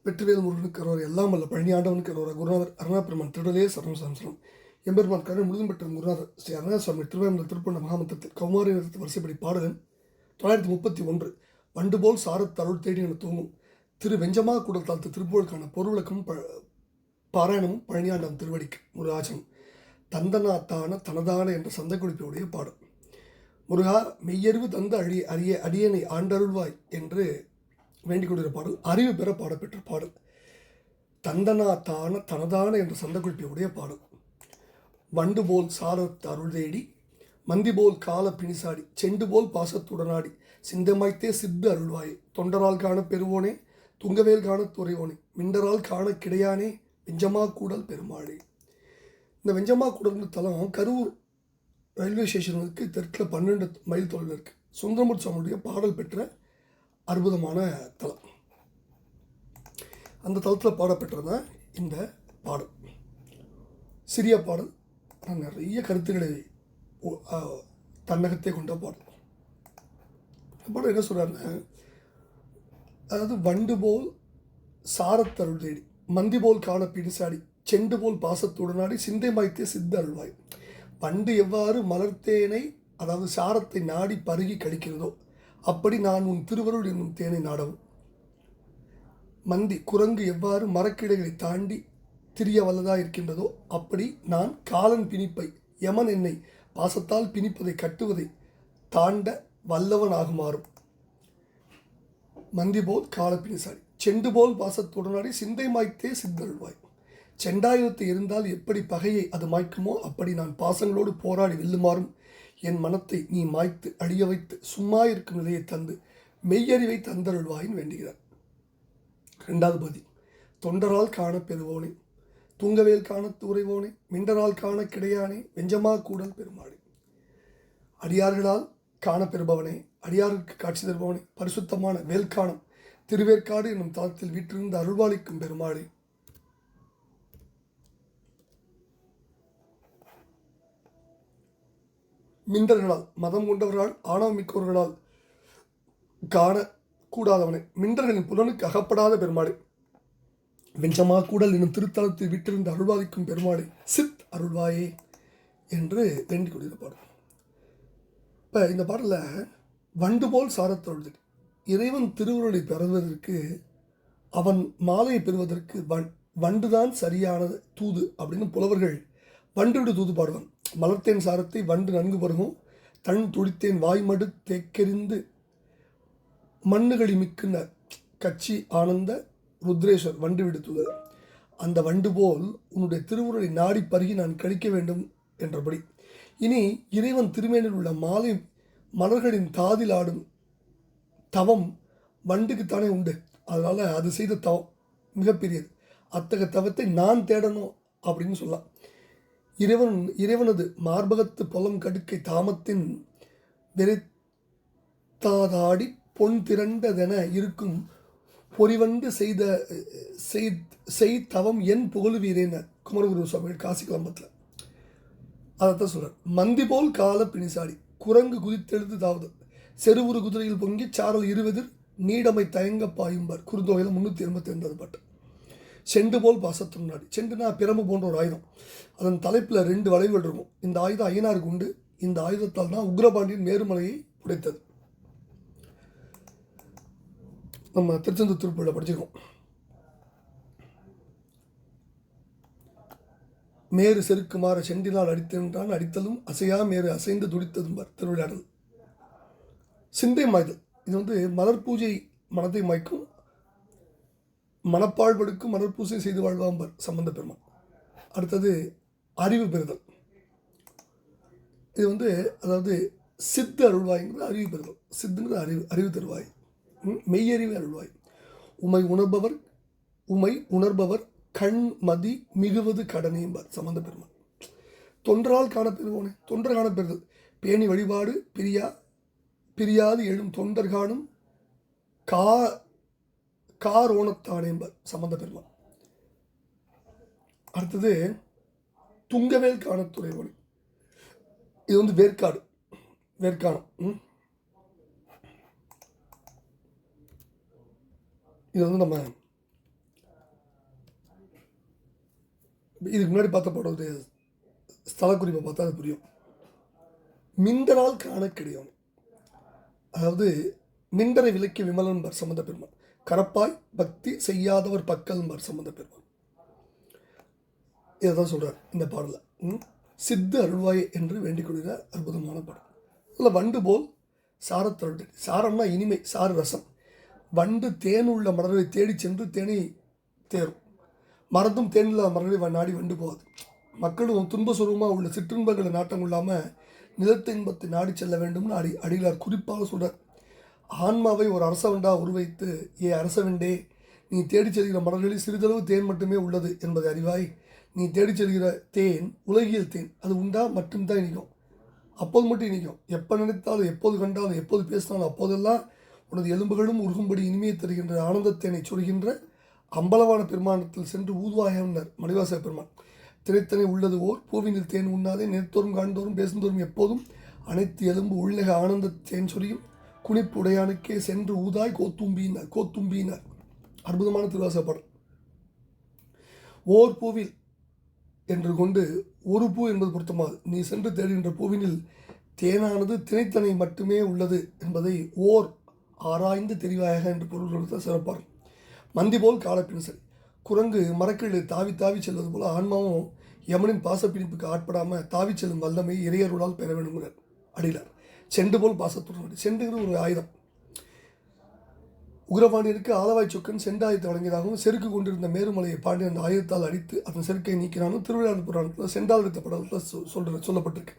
வெற்றிவேல் முருகனுக்கு அரோர் எல்லாம் வல்ல பழனி ஆண்டவனுக்கு அரோரா குருநாதர் அருணாபெருமான் திருடலே சரணம் சம்சரம் எம்பெருமான் கருணை முழுதும் பெற்ற குருநாதர் ஸ்ரீ அருணாசுவாமி திருவேந்தர் திருப்பண்ண மகாமந்திரத்தில் கௌமாரி நிறுத்த வரிசைப்படி பாடலன் 931. வண்டு போல் சாரத் அருள் தேடி என தூங்கும் திரு வெஞ்சமா கூடல் தாழ்த்து திருப்புகழுக்கான பொருளக்கும் பாராயணமும் பழனியாண்டம் திருவடிக்கு முருகாச்சனம் தந்தனாத்தான தனதான என்ற சந்தை குறிப்பையுடைய பாடல். முருகா மெய்யறிவு தந்த அடியனை ஆண்டருள்வாய் என்று வேண்டிக் கொண்டிருந்த பாடல் அறிவு பெற பாடப்பெற்ற பாடல். தந்தனாத்தான தனதான என்ற சந்தை குறிப்பையுடைய பாடல். வண்டு போல் சாரத் அருள் தேடி மந்தி போல் கால பிணிசாடி செண்டு போல் பாசத்துடனாடி சிந்தமாய்த்தே சித்து அருள்வாயே தொண்டரால் காண பெறுவோனே துங்கவேல் காண துறைவோனே மிண்டரால் காண கிடையானே வெஞ்சமா கூடல் பெருமாளே. இந்த வெஞ்சமா கூடல்னு தலம் கரூர் ரயில்வே ஸ்டேஷனுக்கு தெற்கில் 12 மைல் தொலைவில் இருக்குது. சுந்தரமூர்த்தி சாமியுடைய பாடல் பெற்ற அற்புதமான தலம். அந்த தளத்தில் பாடப்பெற்றதான் இந்த பாடல். சிறிய பாடல், நிறைய கருத்துக்களை தன்னகத்தை கொண்ட பாடல். பாடல் என்ன சொல்கிறாருன்னா, அதாவது வண்டு போல் சாரத்தருள் தேடி மந்தி போல் காண பிடிசாடி செண்டு போல் பாசத்துடனாடி சிந்தை மாய்த்தே சித்த அருள்வாய். வண்டு எவ்வாறு மலர்த்தேனை அதாவது சாரத்தை நாடி பருகி கழிக்கிறதோ அப்படி நான் உன் திருவருள் என்னும் தேனை நாடவும். மந்தி குரங்கு எவ்வாறு மரக்கிளைகளை தாண்டி திரிய வல்லதாக இருக்கின்றதோ அப்படி நான் காலன் பிணிப்பை யமன் என்னை பாசத்தால் பிணிப்பதை கட்டுவதை தாண்ட வல்லவனாகுமாறும். மந்தி போல் கால பிணிசாடி செண்டு போல் பாசத்துடனாடி சிந்தை மாய்த்தே சித்தருள்வாய். செண்டாயுதத்தை இருந்தால் எப்படி பகையை அது மாய்க்குமோ அப்படி நான் பாசங்களோடு போராடி வெல்லுமாறும் என் மனத்தை நீ மாய்த்து அழிய வைத்து சும்மா இருக்கும் நிலையை தந்து மெய்யறிவை தந்தருள்வாயின் வேண்டுகிறார். 2வது பதி. தொண்டரால் காண பெறுவோனே துங்கவேல் காண துறைவோனே மிண்டரால் காண கிடையானே வெஞ்சமா கூடல் பெருமாளே. அடியார்களால் காணப்பெறுபவனே அடியாருக்கு காட்சி தருபவனே பரிசுத்தமான வேல்காணம் திருவேற்காடு என்னும் தளத்தில் வீற்றிருந்து அருள்வாளிக்கும் பெருமாளே. மிண்டர்களால் மதம் கொண்டவர்களால் ஆணவம் மிக்கவர்களால் காண கூடாதவனே மிண்டர்களின் புலனுக்கு அகப்படாத பெருமாளே. வெஞ்சமா கூடல் என்னும் திருத்தலத்தில் விட்டிருந்து அருள்வாதிக்கும் பெருமாளே சித் அருள்வாயே என்று வேண்டிக் கொண்டிருந்த பாடல். இப்போ இந்த பாடலில் வண்டு போல் சாரத்தொழுது இறைவன் திருவுருளை பெறுவதற்கு அவன் மாலையை பெறுவதற்கு வண்டுதான் சரியான தூது அப்படின்னு புலவர்கள் வண்டுவிடு தூது பாடுவான். மலர்த்தேன் சாரத்தை வண்டு நன்கு பருகும் தன் துடித்தேன் வாய்மடு தேக்கெறிந்து மண்ணுகளி மிக்குன கட்சி ஆனந்த ருத்ரேஸ்வர் வண்டு விடுத்துது. அந்த வண்டு போல் உன்னுடைய திருவுருளை நாடி பருகி நான் கழிக்க வேண்டும் என்றபடி. இனி இறைவன் திருமேனில் உள்ள மாலை மலர்களின் தாதில் ஆடும் தவம் வண்டுக்குத்தானே உண்டு. அதனால் அது செய்த தவம் மிகப்பெரியது. அத்தகைய தவத்தை நான் தேடணும் அப்படின்னு சொல்லலாம். இறைவனது மார்பகத்து பொலம் கடுக்கை தாமத்தின் வெறித்தாதாடி பொன் திரண்டதென இருக்கும் பொறிவண்டு செய் தவம் என் புகழுவீரேன குமரகுரு சுவாமிகள் காசி கிளம்பத்தில் அதைத்தான் சொல்கிறார். மந்தி போல் கால பிணிசாடி குரங்கு குதித்தெழுது தாவது செருவுரு குதிரையில் பொங்கி சாரல் இருவெதிர் நீடமை தயங்க பாயும்பார் குறுந்தொகையில் 382 பாட்டு. செண்டு போல் பாசத்துனாடி செண்டுனா பிரம்பு போன்ற ஒரு ஆயுதம். அதன் தலைப்பில் 2 வளைவுகள் இருக்கும். இந்த ஆயுதம் ஐயனாருக்கு உண்டு. இந்த ஆயுதத்தால் தான் உக்ரபாண்டியன் மேருமலையை உடைத்தது. நம்ம திருச்செந்தூர் திருப்பூரில் படிச்சிருக்கோம். மேரு செருக்குமாற செண்டினால் அடித்தென்றான் அடித்தலும் அசையா மேரு அசைந்து துடித்ததும் திருவிளையாடல். சிந்தை மாய்தல் இது மலர் பூஜை மனத்தை மாய்க்கும், மனப்பாழ்படுக்கும் மலர் பூஜை செய்து வாழ்வாம்பர் சம்பந்த பெருமான். அடுத்தது அறிவு பெறுதல். இது அதாவது சித்து அருள்வாய்ங்கிறது அறிவு பெறுதல். சித்துங்கிறது அறிவு தருவாய், மெய்யறிவு அருள்வாய். உமை உணர்பவர் கண் மதி மிகுவது கடனேம்பார் சம்பந்த பெருமான். தொண்டரால் காணப்பெறுவோனே தொண்டர் காணப்பெறுதல் பேணி வழிபாடு பிரியாது எழும் தொண்டர் காணும் காரோணத்தானேம்பார் சம்பந்த பெருமான். அடுத்தது துங்கவேல் காண துறைவோனே. இது வேர்க்காணம். இது நம்ம இதுக்கு முன்னாடி பார்த்த படத்துடைய ஸ்தல குறிப்பை பார்த்தா அது புரியும். மிண்டரால் காண கிடையாது. அதாவது மிண்டரை விலக்கிய விமலன்பர் சம்பந்த பெருமான், கரப்பாய் பக்தி செய்யாதவர் பக்கல்பர் சம்பந்த பெருமான். இதைதான் சொல்கிறார் இந்த பாடலில். சித்து அருள்வாய் என்று வேண்டிக் கொள்கிற அற்புதமான பாடல். அதில் வண்டு போல் சாரத்தருள், சாரம்னா இனிமை, சாறு ரசம். வண்டு தேனுள்ள மலர்களை தேடி சென்று தேனை தேரும், மறந்தும் தேனில் மலர்களை நாடி வண்டு போகாது. மக்களும் துன்ப சுரூபமாக உள்ள சிற்றின்பங்களை நாட்டம் கொள்ளாமல் நிலத்த இன்பத்தை நாடி செல்ல வேண்டும்னு அடிகளார் குறிப்பாக சொல்கிறார். ஆன்மாவை ஒரு அரசவண்டா உருவைத்து, அரசவண்டே, நீ தேடி செல்கிற மலர்களில் சிறிதளவு தேன் மட்டுமே உள்ளது என்பதை அறிவாய். நீ தேடி செல்கிற தேன் உலகியல் தேன், அது உண்டா மட்டும்தான் இனிக்கும், அப்போது மட்டும் இனிக்கும். எப்போ நினைத்தாலும், எப்போது கண்டாலும், எப்போது பேசினாலும் அப்போதெல்லாம் உனது எலும்புகளும் உருகும்படி இனிமையை தருகின்ற ஆனந்தத்தேனை சொல்கின்ற அம்பலவான பெருமானத்தில் சென்று ஊதுவாயனர் மணிவாச பெருமான். திரைத்தனை உள்ளது ஓர் பூவினில் தேன் உண்ணாதே, நேர்த்தோறும் காண்தோறும் பேசுந்தோறும் எப்போதும் அனைத்து எலும்பு உள்ளக ஆனந்த தேன் சொரியும் குனிப்பு உடையானுக்கே சென்று ஊதாய் கோத்தும்பியினர். அற்புதமான திருவாசக பாடல். ஓர் பூவில் என்று கொண்டு ஒரு பூ என்பது பொருத்தமாது. நீ சென்று தேடுகின்ற பூவினில் தேனானது திணைத்தனை மட்டுமே உள்ளது என்பதை ஓர் ஆராய்ந்து தெரிவாயாக என்று பொருள் கொடுத்த சிறப்பார். மந்தி போல் காலப்பின் சரி, குரங்கு மரக்கிழு தாவி தாவி செல்வது போல ஆன்மாவும் யமனின் பாசப்பிடிப்புக்கு ஆட்படாமல் தாவி செல்லும் வல்லமை இறையருளால் பெற வேண்டும்கிறார் அடிலார். செண்டு போல் பாசத்துடன், செண்டுங்கிறது ஒரு ஆயுதம். உக்ரபாண்டியனுக்கு ஆலவாய் சொக்கன் செண்டாயத்தை வழங்கியதாகவும், செருக்கு கொண்டிருந்த மேருமலையை பாண்டி அந்த ஆயுதத்தால் அடித்து அதன் செருக்கை நீக்கினாலும் திருவிழா புராணத்தில் செண்டால் எடுத்த படத்தில் சொல்லப்பட்டிருக்கு.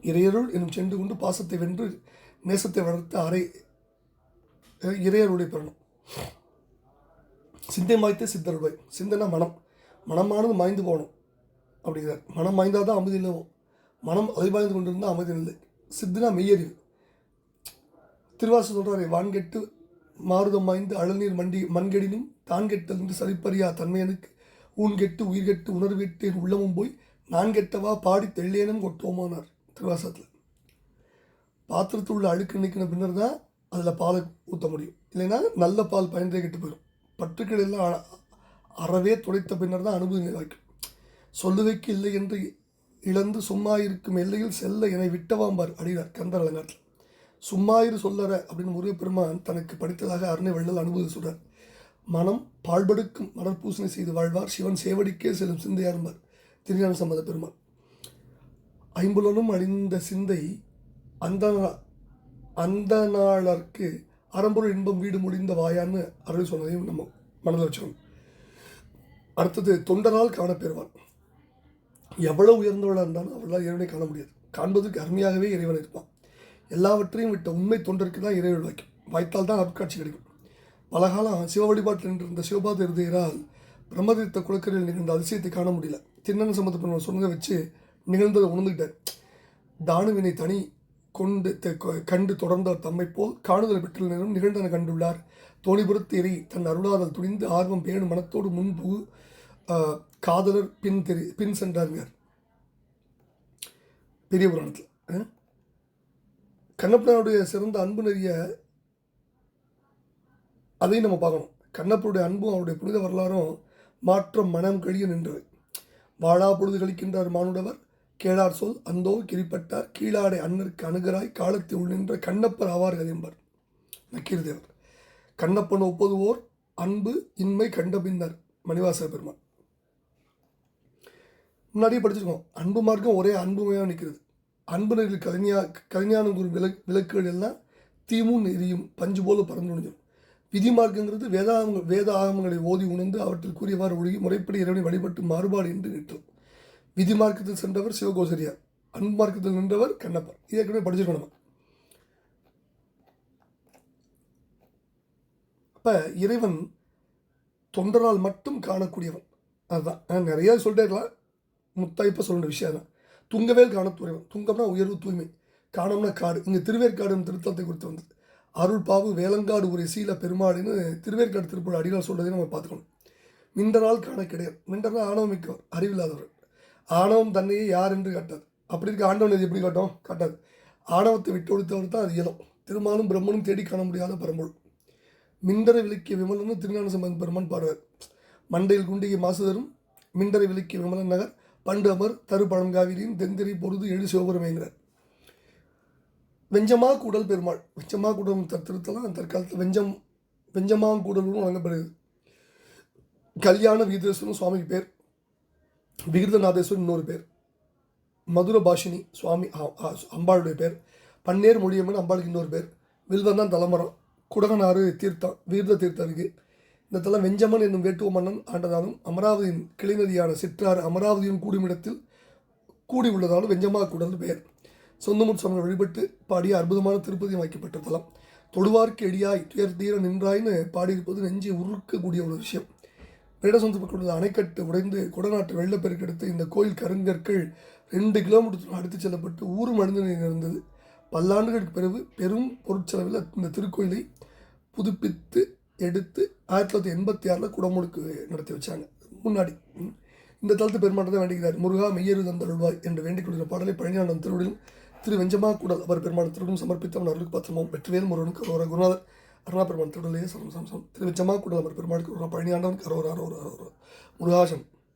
இறையருள் என்னும் செண்டு கொண்டு பாசத்தை வென்று நேசத்தை வளர்த்த இறையருளை பெறணும். சிந்தை மாய்த்த சித்தருள்வாய். சிந்தனா மனமானது மாய்ந்து போகணும் அப்படிங்கிறார். மனம் மாய்ந்தால் தான் அமைதி இல்லை. மனம் அலைபாய்ந்து கொண்டிருந்தால் அமைதி இல்லை. சித்துனா மெய்யறிவு. திருவாசு சொல்கிறாரே, வான்கெட்டு மாறுதம் மாய்ந்து அழநீர் மண்கெடினும் தான் கெட்டல் என்று சரிப்பறியா தன்மையனுக்கு ஊன்கெட்டு உயிர்கெட்டு உணர்வெட்டேன் உள்ளமும் போய் நான் கெட்டவா பாடி தெள்ளேனும் கொட்டோமானார் திருவாசத்தில். பாத்திரத்தில் உள்ள அழுக்கு நீக்கின பின்னர் தான் அதில் பாலை ஊற்ற முடியும். இல்லைன்னா நல்ல பால் பயன்றே கெட்டு போயிடும். பற்றுக்கள் எல்லாம் அறவே துடைத்த பின்னர் தான் அனுபவம் நிறைவாய்க்கும். சொல்லுவைக்கு இல்லை என்று இழந்து சும்மா இருக்கும் எல்லையில் செல்ல என விட்டவாம்பார் அடிகிறார் கந்தர் அலங்காரத்தில். சும்மாயிரு சொல்லற அப்படின்னு முருகப்பெருமான் தனக்கு படித்ததாக அருணை வள்ளல் அனுபவம் சொல்கிறார். மனம் பாழ்படுக்கும் மலர்பூசணை செய்து வாழ்வார், சிவன் சேவடிக்கே செல்லும் சிந்தையார்பார் திருஞான சம்பந்த பெருமான். ஐம்புலனும் அழிந்த சிந்தை அந்த நாளருக்கு அறம்பொருள் இன்பம் வீடு முடிந்த வாயான்னு அருள் சொன்னதையும் நம்ம மனதில் வச்சுக்கணும். அடுத்தது தொண்டரால் காணப்பெறுவார். எவ்வளவு உயர்ந்தவளாக இருந்தாலும் அவளால் இறைவனை காண முடியாது. காண்பதற்கு அருமையாகவே இறைவன் இருப்பான். எல்லாவற்றையும் விட்ட உண்மை தொண்டருக்கு தான் இறைவன் வாய்க்கும். வாய்த்தால் தான் அருட்காட்சி கிடைக்கும். பலகாலம் சிவ வழிபாட்டில் நின்றிருந்த சிவபாத இருதயரால் பிரம்மதீர்த்த குளக்கரையில் நிகழ்ந்த அதிசயத்தை காண முடியல. திண்ணன் சம்பந்தப்பட்ட சொன்னதை வச்சு நிகழ்ந்ததை உணர்ந்துக்கிட்டார். தானுவினை தனி கண்டு தொடர்ந்தார் தம்மை போல் காணுதல் பெற்றில் நேரம் நிகழ்ந்தன கண்டுள்ளார். தோணிபுரத்து எரி தன் அருளாதல் துணிந்து ஆர்வம் பேணும் மனத்தோடு முன்பு காதலர் பின் சென்றாருங்க பெரிய புராணத்தில். கண்ணப்பனுடைய சிறந்த அன்பு நெறிய அதையும் நம்ம பார்க்கணும். கண்ணப்பனுடைய அன்பும் அவருடைய புனித வரலாறும் மாற்றம் மனம் கழிய நின்றவை. வாழா பொழுது கழிக்கின்றார் மானுடவர், கேளார் சொல் அந்தோ கிரிப்பட்டார், கீழாடை அண்ணருக்கு அணுகராய் காலத்தை உள்நின்ற கண்ணப்பர் ஆவார் கதையம்பர் நக்கீர்தேவர். கண்ணப்பன் ஒப்பதுவோர் அன்பு இன்மை கண்ட பின்னர் மணிவாசக பெருமான். முன்னாடியே படிச்சிருக்கோம். அன்பு மார்க்கம் ஒரே அன்புமையாக நிற்கிறது. அன்பு நெறியில் கலைஞானம் கூறும் விளக்குகள் எல்லாம் தீமும் எரியும் பஞ்சு போல பறந்து நுழைஞ்சிடும். விதி மார்க்கங்கிறது வேத ஆகமங்களை ஓதி உணர்ந்து அவற்றில் கூறியவாறு ஒழுகி முறைப்படி இறைவனை வழிபட்டு மாறுபாடு என்று நிற்கும். விதி மார்க்கத்தில் சென்றவர் சிவகோசரியார், அன்பு மார்க்கத்தில் நின்றவர் கண்ணப்பர். இதை ஏற்கனவே படிச்சிருக்கோம் நம்ம. அப்போ இறைவன் தொண்டரால் மட்டும் காணக்கூடியவன். அதுதான் நிறையா சொல்லிட்டே இருக்கலாம். முத்தாய்ப்பாக சொல்கிற விஷயம் தான். துங்கவேல் காணத்துறைவன். துங்கம்னா உயர்வு, தூய்மை. காணம்னா காடு. இங்கே திருவேற்காடு திருத்தலத்தை குறித்து வந்தது. அருள் பாவு வேலங்காடு ஒரு சீல பெருமாளின்னு திருவேற்காடு திருப்பூர் அடிகள் சொல்கிறதையும் நம்ம பார்த்துக்கணும். மிண்டரால் காண கிடையாது. மிண்டர்னா ஆணவம் மிக்கவர், அறிவில்லாதவர். ஆணவம் தன்னையே யார் என்று காட்டாது. அப்படி இருக்க ஆண்டவன் இது எப்படி காட்டாது. ஆணவத்தை விட்டு ஒழித்தவர் தான் அது இயலும். திருமாலும் பிரம்மனும் தேடி காண முடியாத பரம்பொருள். மிண்டரை விளக்கிய விமலன்னு திருஞான சம்பந்த பெருமான் பாடுவார். மண்டையில் குண்டிகை மாசுதரும் மிண்டரை விலுக்கி விமலன் நகர் பண்டு அமர் தரு பழங்காவிரியின் தென்திரை பொருது எழு சிவபுரமேங்கிறார். வெஞ்சமா கூடல் பெருமாள். வெஞ்சமா கூடல் திருத்தலம் தற்காலத்தில் வெஞ்சமாங்கூடலும் வழங்கப்படுகிறது. கல்யாண வீரேஸ்வரன் சுவாமிக்கு பேர், விகிருதநாதேஸ்வரன் இன்னொரு பேர், மதுர பாஷினி சுவாமி அம்பாளுடைய பேர், பன்னேர் மொழியம்மன் அம்பாளுக்கு இன்னொரு பேர், வில்வந்தான் தலைமரம், குடகனாறு தீர்த்தம் வீரத தீர்த்தம் இருக்குது. இந்த தலம் வெஞ்சமன் என்னும் வேட்டுவ மன்னன் ஆண்டதாலும் அமராவதியின் கிளைநதியான சிற்றாறு அமராவதியின் கூடுமிடத்தில் கூடி உள்ளதாலும் வெஞ்சமா கூடல் பெயர். சொந்தமுட் சுவாமி வழிபட்டு பாடிய அற்புதமான திருப்பதியம் வைக்கப்பட்ட தலம். தொடுவார்க்கு எடியாய் துயர் தீர நின்றாய்னு பாடியிருப்பது நெஞ்சு உருக்கக்கூடிய ஒரு விஷயம். வேடசொந்த பக்கம் அணைக்கட்டு உடைந்து குடநாட்டு வெள்ளப்பெருக்கெடுத்து இந்த கோயில் கருங்கற்கள் 2 கிலோமீட்டர் அடுத்து செல்லப்பட்டு ஊர் மனித நீர் இருந்தது. பல்லாண்டுகளுக்கு பிறகு பெரும் பொருட்செலவில் இந்த திருக்கோயிலை புதுப்பித்து எடுத்து 1986 குடமுழுக்கு நடத்தி வச்சாங்க. முன்னாடி இந்த தளத்து பெருமாட்டத்தை வேண்டுகிறார். முருகா மெய்யரு தந்தருள்வாய் என்று வேண்டிக் கொள்கிற பாடலை பழனியாண்டம் திருவிழிலும் திரு வெஞ்சமா கூடல் அவர் பெருமாள் திருவிடும் சமர்ப்பித்தவன் அருளுக்கு பத்திரமும் வெற்றிவேல் முருகனுக்கு அரோரா. குருநாதர் அருணா பெருமாள் திருவிழையே சமசம்சம் திரு வெஞ்சமா கூடல் அவர் பெருமாளுக்கு அரோரா. பழனியாண்டவனுக்கு அரோரா அரோரா அரோரா. முருகாசன்.